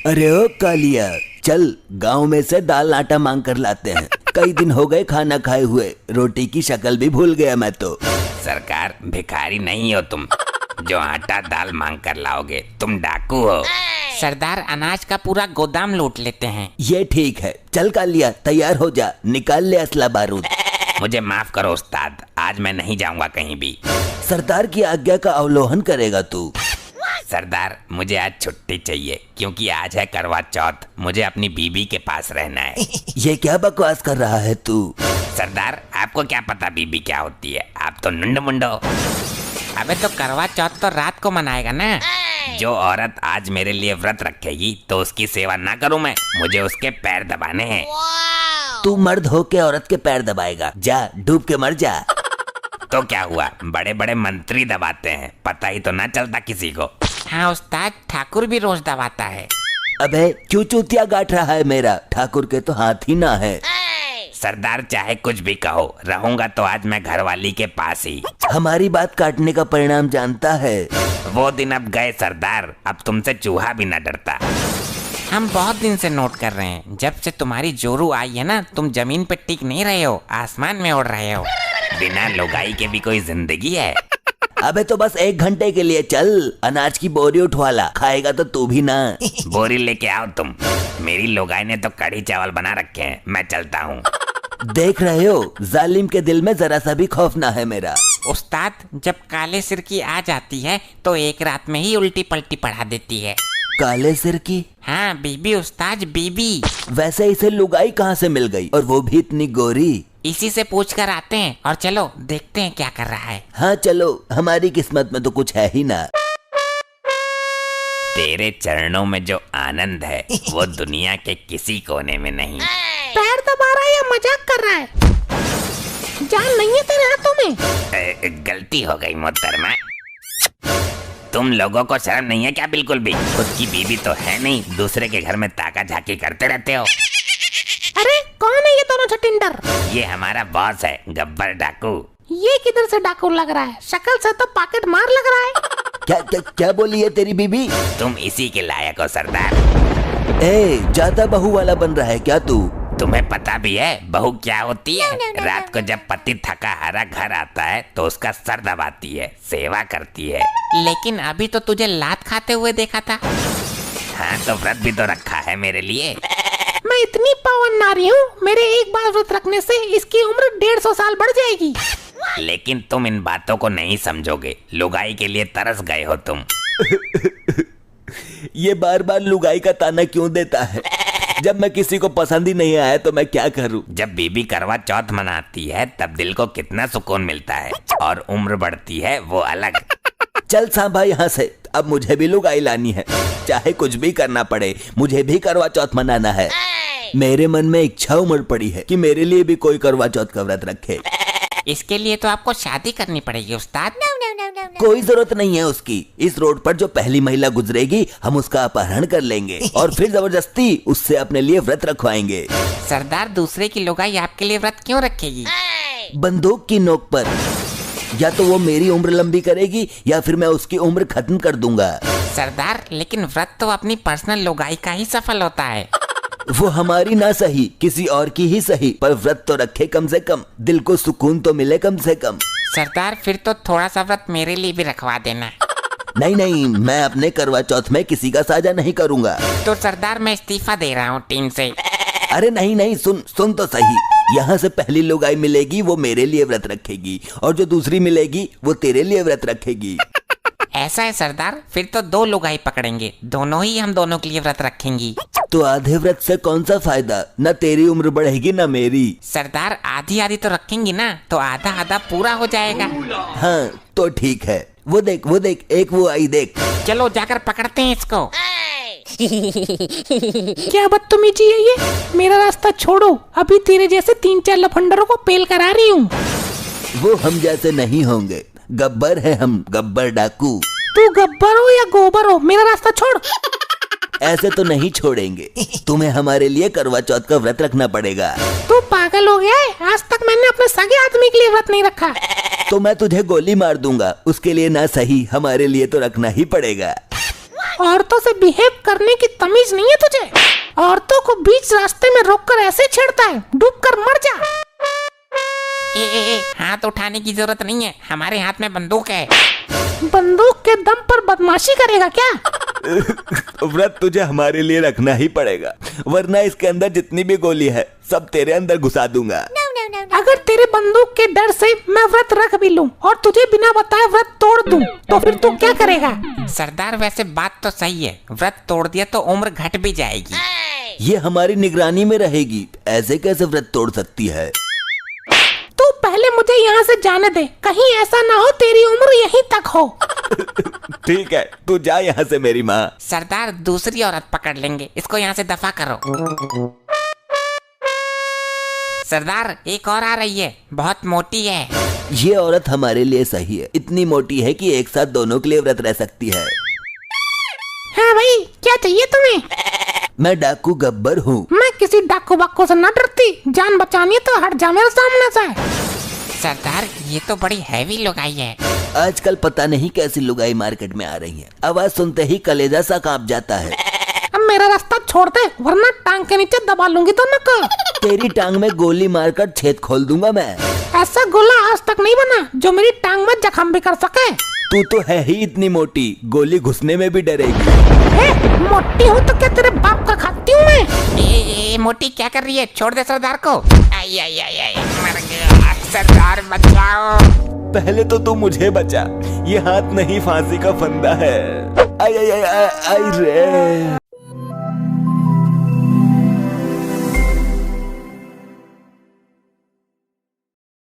अरे ओ कालिया, चल गांव में से दाल आटा मांग कर लाते हैं। कई दिन हो गए खाना खाए हुए, रोटी की शक्ल भी भूल गया मैं तो। सरकार, भिखारी नहीं हो तुम जो आटा दाल मांग कर लाओगे, तुम डाकू हो। सरदार, अनाज का पूरा गोदाम लूट लेते हैं। ये ठीक है, चल कालिया तैयार हो जा, निकाल ले असला बारूद। मुझे माफ करो उस्ताद, आज मैं नहीं जाऊंगा कहीं भी। सरदार की आज्ञा का अवलोकन करेगा तू। सरदार, मुझे आज छुट्टी चाहिए क्योंकि आज है करवा चौथ। मुझे अपनी बीबी के पास रहना है। ये क्या बकवास कर रहा है तू? सरदार, आपको क्या पता बीबी क्या होती है? आप तो नंड मुंडो। अबे तो करवा चौथ तो रात को मनाएगा ना। जो औरत आज मेरे लिए व्रत रखेगी तो उसकी सेवा ना करूं मैं? मुझे उसके पैर दबाने हैं। तू मर्द हो के औरत के पैर दबाएगा? जा डूब के मर जा। तो क्या हुआ, बड़े बड़े मंत्री दबाते हैं, पता ही तो ना चलता किसी को। हाँ उस्ताद, ठाकुर भी रोज दबाता है। अबे क्यों चूतिया गाठ रहा है मेरा? ठाकुर के तो हाथ ही ना है। सरदार, चाहे कुछ भी कहो, रहूंगा तो आज मैं घरवाली के पास ही। हमारी बात काटने का परिणाम जानता है। वो दिन अब गए सरदार, अब तुमसे चूहा भी न डरता। हम बहुत दिन से नोट कर रहे हैं, जब से तुम्हारी जोरू आई है ना, तुम जमीन पे टिक नहीं रहे हो, आसमान में उड़ रहे हो। बिना लुगाई के भी कोई जिंदगी है? अबे तो बस 1 घंटे के लिए चल, अनाज की बोरी उठवा ला, खाएगा तो तू भी ना। बोरी लेके आओ तुम, मेरी लुगाई ने तो कढ़ी चावल बना रखे हैं, मैं चलता हूँ। देख रहे हो, जालिम के दिल में जरा सा भी खौफ ना है मेरा। उस्ताद, जब काले सिर की आ जाती है तो एक रात में ही उल्टी पलटी पढ़ा देती है। काले सिर की? हाँ बीबी उस्ताद, बीबी। वैसे इसे लुगाई कहाँ से मिल गई, और वो भी इतनी गोरी? इसी से पूछ कर आते हैं और चलो देखते हैं क्या कर रहा है। हाँ चलो, हमारी किस्मत में तो कुछ है ही ना। तेरे चरणों में जो आनंद है वो दुनिया के किसी कोने में नहीं। पैर दबा रहा है या मजाक कर रहा है? जान नहीं है तेरे हाथों में? गलती हो गई मोहतरमा। तुम लोगों को शर्म नहीं है क्या बिल्कुल भी? खुद की बीवी तो है नहीं, दूसरे के घर में ताका झाकी करते रहते हो। अरे कौन है ये दोनों छटिंडर? ये हमारा बॉस है, गब्बर डाकू। ये किधर से डाकू लग रहा है? शक्ल से तो पॉकेट मार लग रहा है। क्या क्या क्या बोली है तेरी बीबी? तुम इसी के लायक हो सरदार। ज्यादा बहू वाला बन रहा है क्या तू? तुम्हें पता भी है बहू क्या होती है? रात को जब पति थका हारा घर आता है तो उसका सर दबाती है, सेवा करती है। लेकिन अभी तो तुझे लात खाते हुए देखा था। हाँ तो व्रत भी तो रखा है मेरे लिए। मैं इतनी पावन नारी हूँ, मेरे एक बार व्रत रखने से इसकी उम्र 150 साल बढ़ जाएगी। लेकिन तुम इन बातों को नहीं समझोगे, लुगाई के लिए तरस गए हो तुम। ये बार बार लुगाई का ताना क्यों देता है? जब मैं किसी को पसंद ही नहीं आया तो मैं क्या करूं? जब बीबी करवा चौथ मनाती है तब दिल को कितना सुकून मिलता है, और उम्र बढ़ती है वो अलग। चल सांभा यहाँ से, अब मुझे भी लुगाई लानी है, चाहे कुछ भी करना पड़े, मुझे भी करवा चौथ मनाना है। मेरे मन में इच्छा उमड़ पड़ी है कि मेरे लिए भी कोई करवा चौथ का व्रत रखे। इसके लिए तो आपको शादी करनी पड़ेगी उस्ताद। कोई जरूरत नहीं है उसकी। इस रोड पर जो पहली महिला गुजरेगी हम उसका अपहरण कर लेंगे और फिर जबरदस्ती उससे अपने लिए व्रत रखवाएंगे। सरदार, दूसरे की लुगाई आपके लिए व्रत क्यों रखेगी? बंदूक की नोक पर। या तो वो मेरी उम्र लंबी करेगी या फिर मैं उसकी उम्र खत्म कर दूंगा। सरदार, लेकिन व्रत तो अपनी पर्सनल लुगाई का ही सफल होता है। वो हमारी ना सही, किसी और की ही सही, पर व्रत तो रखे कम से कम, दिल को सुकून तो मिले कम से कम। सरदार, फिर तो थोड़ा सा व्रत मेरे लिए भी रखवा देना। नहीं नहीं, मैं अपने करवा चौथ में किसी का साझा नहीं करूंगा। तो सरदार, मैं इस्तीफा दे रहा हूँ टीम से। अरे नहीं नहीं, सुन तो सही। यहाँ से पहली लुगाई मिलेगी वो मेरे लिए व्रत रखेगी, और जो दूसरी मिलेगी वो तेरे लिए व्रत रखेगी। ऐसा है सरदार, फिर तो 2 लुगाई पकड़ेंगे, दोनों ही हम दोनों के लिए व्रत रखेंगी। तो आधे व्रत से कौन सा फायदा? न तेरी उम्र बढ़ेगी न मेरी। सरदार, आधी आधी तो रखेंगी ना, तो आधा आधा पूरा हो जाएगा। हाँ तो ठीक है। वो देख एक वो आई देख। चलो जाकर पकड़ते हैं इसको। क्या बदतमीजी है ये? मेरा रास्ता छोड़ो, अभी तेरे जैसे 3-4 लफंडरों को पेल करा रही हूँ। वो हम जैसे नहीं होंगे, गब्बर है हम, गब्बर डाकू। तू गब्बर हो या गोबर हो, मेरा रास्ता छोड़। ऐसे तो नहीं छोड़ेंगे, तुम्हें हमारे लिए करवा चौथ का व्रत रखना पड़ेगा। तू पागल हो गया है? आज तक मैंने अपने सगे आदमी के लिए व्रत नहीं रखा। तो मैं तुझे गोली मार दूंगा, उसके लिए ना सही हमारे लिए तो रखना ही पड़ेगा। औरतों से बिहेव करने की तमीज नहीं है तुझे? औरतों को बीच रास्ते में रोककर ऐसे छेड़ता है, डूब कर मर जा। ए, हाथ उठाने की जरूरत नहीं है, हमारे हाथ में बंदूक है। बंदूक के दम पर बदमाशी करेगा क्या? व्रत तुझे हमारे लिए रखना ही पड़ेगा, वरना इसके अंदर जितनी भी गोली है सब तेरे अंदर घुसा दूंगा। अगर तेरे बंदूक के डर से मैं व्रत रख भी लूं और तुझे बिना बताए व्रत तोड़ दूं, तो फिर तू क्या करेगा? सरदार वैसे बात तो सही है, व्रत तोड़ दिया तो उम्र घट भी जाएगी। ये हमारी निगरानी में रहेगी, ऐसे कैसे व्रत तोड़ सकती है? तू पहले मुझे यहाँ से जाने दे, कहीं ऐसा ना हो तेरी उम्र यहीं तक हो। ठीक है, तू जा यहाँ से मेरी माँ। सरदार दूसरी औरत पकड़ लेंगे, इसको यहाँ से दफा करो। सरदार एक और आ रही है, बहुत मोटी है। ये औरत हमारे लिए सही है, इतनी मोटी है कि एक साथ दोनों के लिए व्रत रह सकती है। हाँ भाई, क्या चाहिए तुम्हें? मैं डाकू गब्बर हूँ। मैं किसी डाकू बाकू से न डरती, जान बचानी है तो हट जा मेरे सामने से। सरदार ये तो बड़ी हैवी लुगाई है। आजकल पता नहीं कैसी लुगाई मार्केट में आ रही है, आवाज सुनते ही कलेजा सा कांप जाता है। अब मेरा रास्ता छोड़ दे, वरना टांग के नीचे दबा लूंगी तो नक। तेरी टांग में गोली मारकर छेद खोल दूंगा मैं। ऐसा गोला आज तक नहीं बना जो मेरी टांग में जख्म भी कर सके। तू तो है ही इतनी मोटी, गोली घुसने में भी डरेगी। मोटी हूँ तो क्या तेरे बाप का खाती हूँ मैं? ए, मोटी क्या कर रही है? छोड़ दे सरदार को। आई आई आई आई, मर गया। सरदार बचाओ। पहले तो तू मुझे बचा, ये हाथ नहीं फांसी का फंदा है। आई आई आई आई रे।